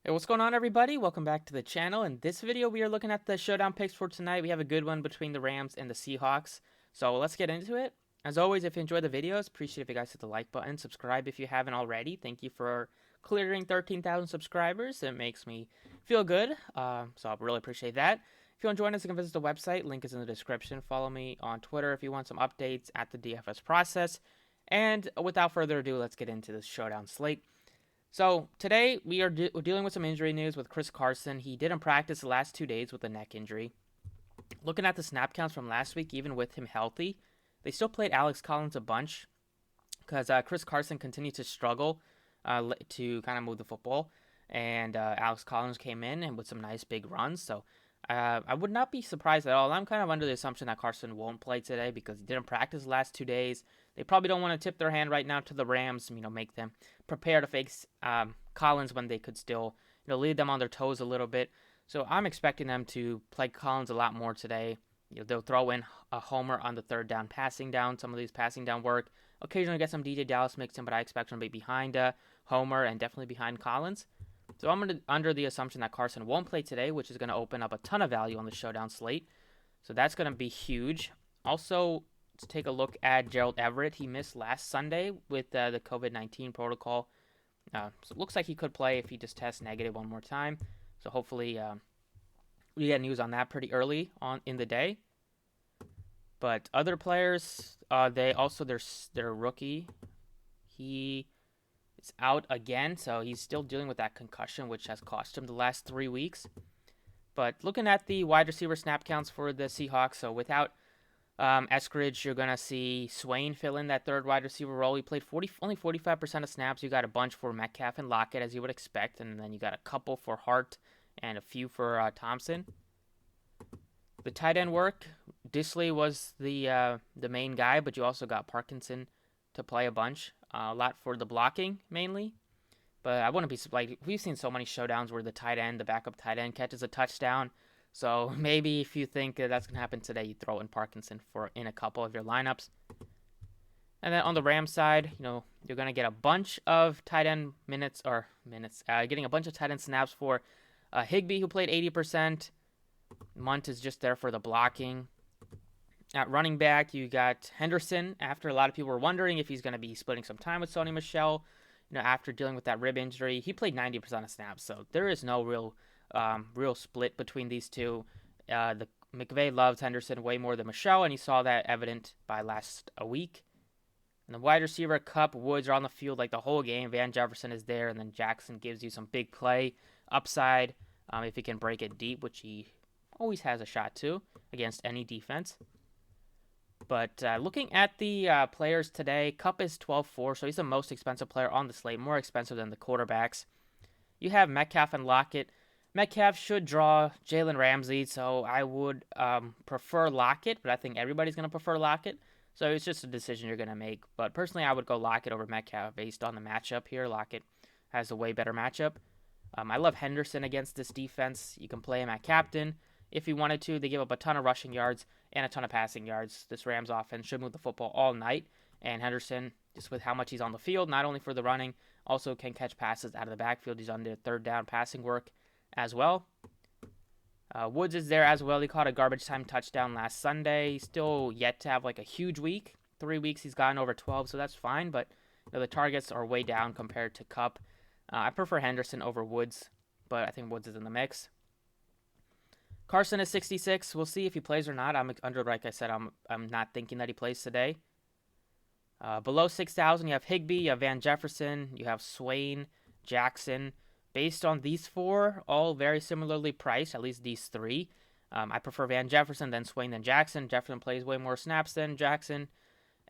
Hey, what's going on, everybody? Welcome back to the channel. In this video, we are looking at the showdown picks for tonight. We have a good one between the Rams and the Seahawks. So let's get into it. As always, if you enjoy the videos, appreciate if you guys hit the like button. Subscribe if you haven't already. Thank you for clearing 13,000 subscribers. It makes me feel good. So I really appreciate that. If you want to join us, you can visit the website. Link is in the description. Follow me on Twitter if you want some updates at the DFS process. And without further ado, let's get into this showdown slate. So today we're dealing with some injury news with Chris Carson. He didn't practice the last 2 days with a neck injury. Looking at the snap counts from last week, even with him healthy, they still played Alex Collins a bunch because Chris Carson continued to struggle to kind of move the football, and Alex Collins came in and with some nice big runs. So I would not be surprised at all. I'm kind of under the assumption that Carson won't play today because he didn't practice the last 2 days. They probably don't want to tip their hand right now to the Rams, make them prepare to face Collins when they could still, lead them on their toes a little bit. So I'm expecting them to play Collins a lot more today. They'll throw in a homer on the third down, passing down, some of these passing down work. Occasionally get some DJ Dallas mixed in, but I expect them to be behind Homer and definitely behind Collins. So I'm under the assumption that Carson won't play today, which is going to open up a ton of value on the showdown slate. So that's going to be huge. Also, let's take a look at Gerald Everett. He missed last Sunday with the COVID-19 protocol. So it looks like he could play if he just tests negative one more time. So hopefully we get news on that pretty early on in the day. But other players, their rookie, he is out again, so he's still dealing with that concussion, which has cost him the last 3 weeks. But looking at the wide receiver snap counts for the Seahawks, so without Eskridge, you're going to see Swain fill in that third wide receiver role. He played only 45% of snaps. You got a bunch for Metcalf and Lockett, as you would expect, and then you got a couple for Hart and a few for Thompson. The tight end work, Disley was the main guy, but you also got Parkinson to play a bunch. A lot for the blocking, mainly. But I wouldn't be like we've seen so many showdowns where the backup tight end, catches a touchdown. So maybe if you think that's gonna happen today, you throw in Parkinson in a couple of your lineups. And then on the Rams side, you're gonna get a bunch of tight end getting a bunch of tight end snaps for Higbee, who played 80%. Munt is just there for the blocking. At running back, you got Henderson. After a lot of people were wondering if he's going to be splitting some time with Sony Michel, after dealing with that rib injury, he played 90% of snaps. So there is no real split between these two. McVay loves Henderson way more than Michel, and he saw that evident by last week. And the wide receiver, Kupp, Woods are on the field like the whole game. Van Jefferson is there, and then Jackson gives you some big play upside if he can break it deep, which he always has a shot to against any defense. But looking at the players today, Kupp is 12-4, so he's the most expensive player on the slate, more expensive than the quarterbacks. You have Metcalf and Lockett. Metcalf should draw Jalen Ramsey, so I would prefer Lockett, but I think everybody's going to prefer Lockett. So it's just a decision you're going to make. But personally, I would go Lockett over Metcalf based on the matchup here. Lockett has a way better matchup. I love Henderson against this defense. You can play him at captain if you wanted to. They give up a ton of rushing yards and a ton of passing yards. This Rams offense should move the football all night. And Henderson, just with how much he's on the field, not only for the running, also can catch passes out of the backfield. He's on their third down passing work as well. Woods is there as well. He caught a garbage time touchdown last Sunday. He's still yet to have like a huge week. 3 weeks he's gotten over 12, so that's fine. But the targets are way down compared to Kupp. I prefer Henderson over Woods, but I think Woods is in the mix. Carson is 66. We'll see if he plays or not. Like I said, I'm not thinking that he plays today. Below 6,000, you have Higbee, you have Van Jefferson, you have Swain, Jackson. Based on these four, all very similarly priced, at least these three. I prefer Van Jefferson, then Swain, then Jackson. Jefferson plays way more snaps than Jackson.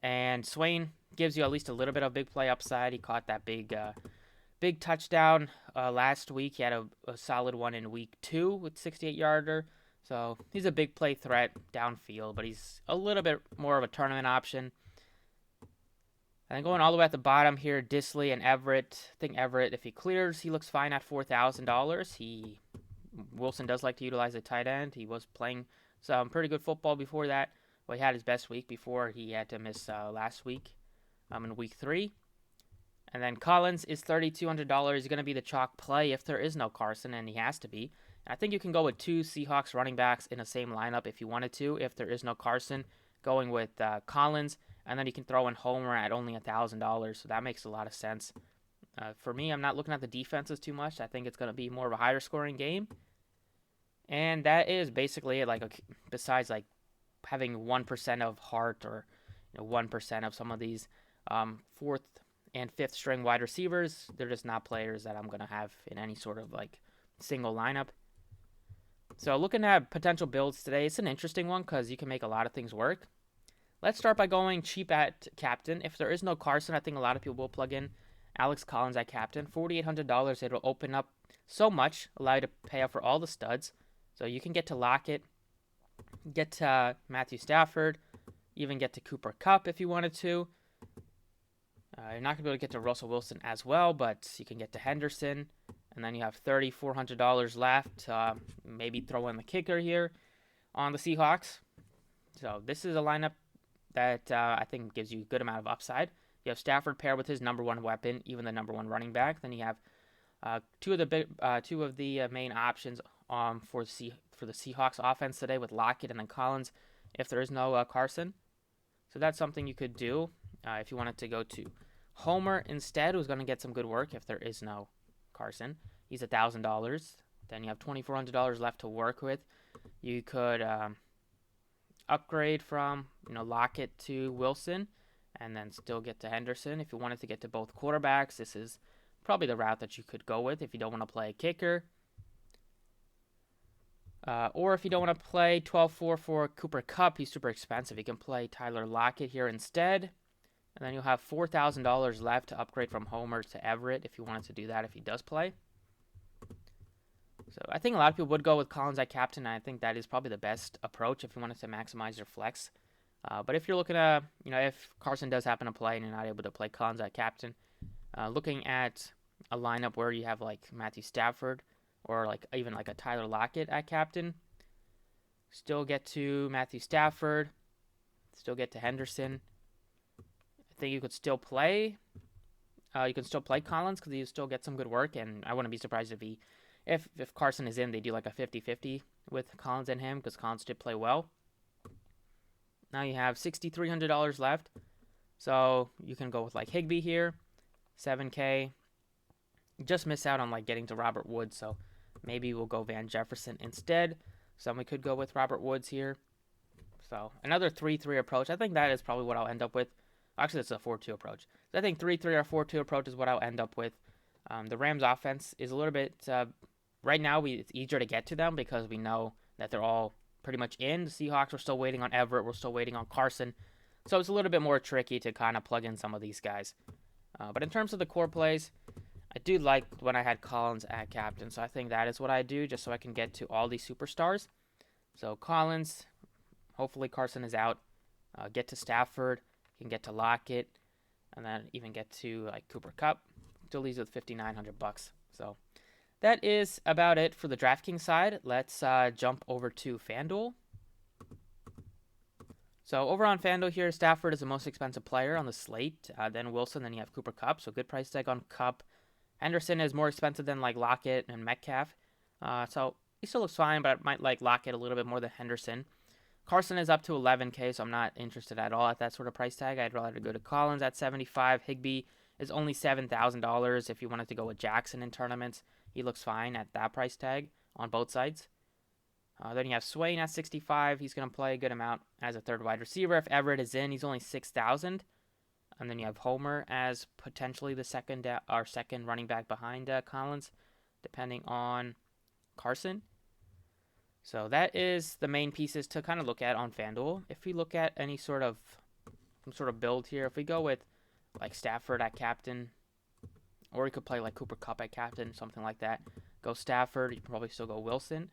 And Swain gives you at least a little bit of big play upside. He caught that big touchdown last week. He had a solid one in week 2 with 68-yarder. So he's a big play threat downfield, but he's a little bit more of a tournament option. And then going all the way at the bottom here, Disley and Everett. I think Everett, if he clears, he looks fine at $4,000. Wilson does like to utilize a tight end. He was playing some pretty good football before that. Well, he had his best week before he had to miss last week in week 3. And then Collins is $3,200. He's going to be the chalk play if there is no Carson, and he has to be. And I think you can go with 2 Seahawks running backs in the same lineup if you wanted to. If there is no Carson, going with Collins, and then you can throw in Homer at only $1,000. So that makes a lot of sense. For me, I'm not looking at the defenses too much. I think it's going to be more of a higher scoring game. And that is basically it. Like, besides like having 1% of Hart or 1% of some of these fourth and fifth string wide receivers, they're just not players that I'm going to have in any sort of like single lineup. So looking at potential builds today, it's an interesting one because you can make a lot of things work. Let's start by going cheap at captain. If there is no Carson, I think a lot of people will plug in Alex Collins at captain. $4,800, it'll open up so much, allow you to pay out for all the studs. So you can get to Lockett, get to Matthew Stafford, even get to Cooper Kupp if you wanted to. You're not going to be able to get to Russell Wilson as well, but you can get to Henderson. And then you have $3,400 left. Maybe throw in the kicker here on the Seahawks. So this is a lineup that I think gives you a good amount of upside. You have Stafford paired with his number one weapon, even the number one running back. Then you have two of the main options for the Seahawks offense today with Lockett and then Collins if there is no Carson. So that's something you could do if you wanted to go to Homer instead, who's going to get some good work if there is no Carson. He's $1,000. Then you have $2,400 left to work with. You could upgrade from Lockett to Wilson and then still get to Henderson. If you wanted to get to both quarterbacks, this is probably the route that you could go with if you don't want to play a kicker. Or if you don't want to play 12-4 for Cooper Kupp, he's super expensive. You can play Tyler Lockett here instead. And then you'll have $4,000 left to upgrade from Homer to Everett if you wanted to do that if he does play. So I think a lot of people would go with Collins at captain, and I think that is probably the best approach if you wanted to maximize your flex. But if you're looking at, if Carson does happen to play and you're not able to play Collins at captain, looking at a lineup where you have like Matthew Stafford or like even like a Tyler Lockett at captain, still get to Matthew Stafford, still get to Henderson. I think you could still play. You can still play Collins because you still get some good work, and I wouldn't be surprised if Carson is in, they do like a 50-50 with Collins and him because Collins did play well. Now you have $6,300 left, so you can go with like Higbee here, $7K. You just miss out on like getting to Robert Woods, so maybe we'll go Van Jefferson instead. We could go with Robert Woods here. So another 3-3 approach. I think that is probably what I'll end up with. Actually, it's a 4-2 approach. So I think 3-3 or 4-2 approach is what I'll end up with. The Rams offense is a little bit, right now it's easier to get to them because we know that they're all pretty much in. The Seahawks, we're still waiting on Everett. We're still waiting on Carson. So it's a little bit more tricky to kind of plug in some of these guys. But in terms of the core plays, I do like when I had Collins at captain. So I think that is what I do just so I can get to all these superstars. So Collins, hopefully Carson is out. Get to Stafford. You can get to Lockett. And then even get to like Cooper Kupp. Still leaves with $5,900. So that is about it for the DraftKings side. Let's jump over to FanDuel. So over on FanDuel here, Stafford is the most expensive player on the slate. Then Wilson, then you have Cooper Kupp. So good price tag on Kupp. Henderson is more expensive than like Lockett and Metcalf. So he still looks fine, but I might like Lockett a little bit more than Henderson. Carson is up to $11K, so I'm not interested at all at that sort of price tag. I'd rather go to Collins at $75. Higbee is only $7,000 if you wanted to go with Jackson in tournaments. He looks fine at that price tag on both sides. Then you have Swain at $65. He's going to play a good amount as a third wide receiver. If Everett is in, he's only $6,000. And then you have Homer as potentially the second running back behind Collins, depending on Carson. So that is the main pieces to kind of look at on FanDuel. If we look at some sort of build here, if we go with like Stafford at captain, or you could play like Cooper Kupp at captain, something like that. Go Stafford. You can probably still go Wilson.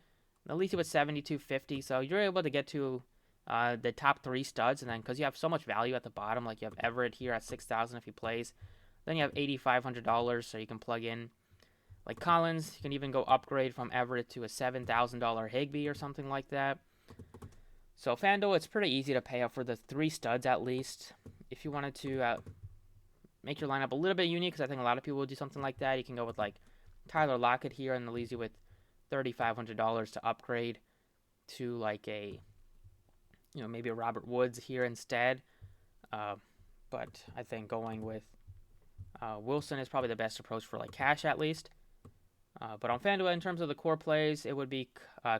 At least it was $7,250, so you're able to get to the top 3 studs, and then because you have so much value at the bottom, like you have Everett here at $6,000 if he plays, then you have $8,500, so you can plug in like Collins. You can even go upgrade from Everett to a $7,000 Higbee or something like that. So FanDuel, it's pretty easy to pay up for the 3 studs at least. If you wanted to make your lineup a little bit unique, because I think a lot of people will do something like that. You can go with like Tyler Lockett here, and it leaves you with $3,500 to upgrade to like a, maybe a Robert Woods here instead. But I think going with Wilson is probably the best approach for like cash at least. But on FanDuel, in terms of the core plays, it would be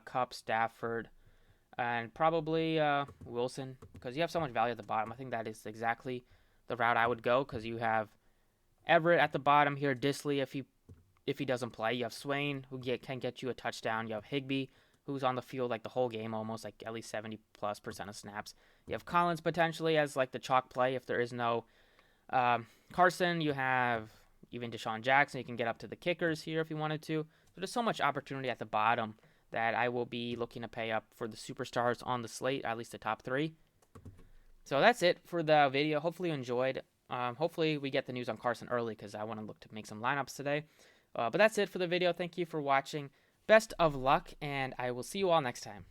Kupp, Stafford, and probably Wilson, because you have so much value at the bottom. I think that is exactly the route I would go, because you have Everett at the bottom here, Disley if he doesn't play. You have Swain, who can get you a touchdown. You have Higbee, who's on the field like the whole game almost, like at least 70+% of snaps. You have Collins potentially as like the chalk play if there is no Carson. You have even Deshaun Jackson. You can get up to the kickers here if you wanted to. So there's so much opportunity at the bottom that I will be looking to pay up for the superstars on the slate, at least the top 3. So that's it for the video. Hopefully you enjoyed. Hopefully we get the news on Carson early, because I want to look to make some lineups today. But that's it for the video. Thank you for watching. Best of luck, and I will see you all next time.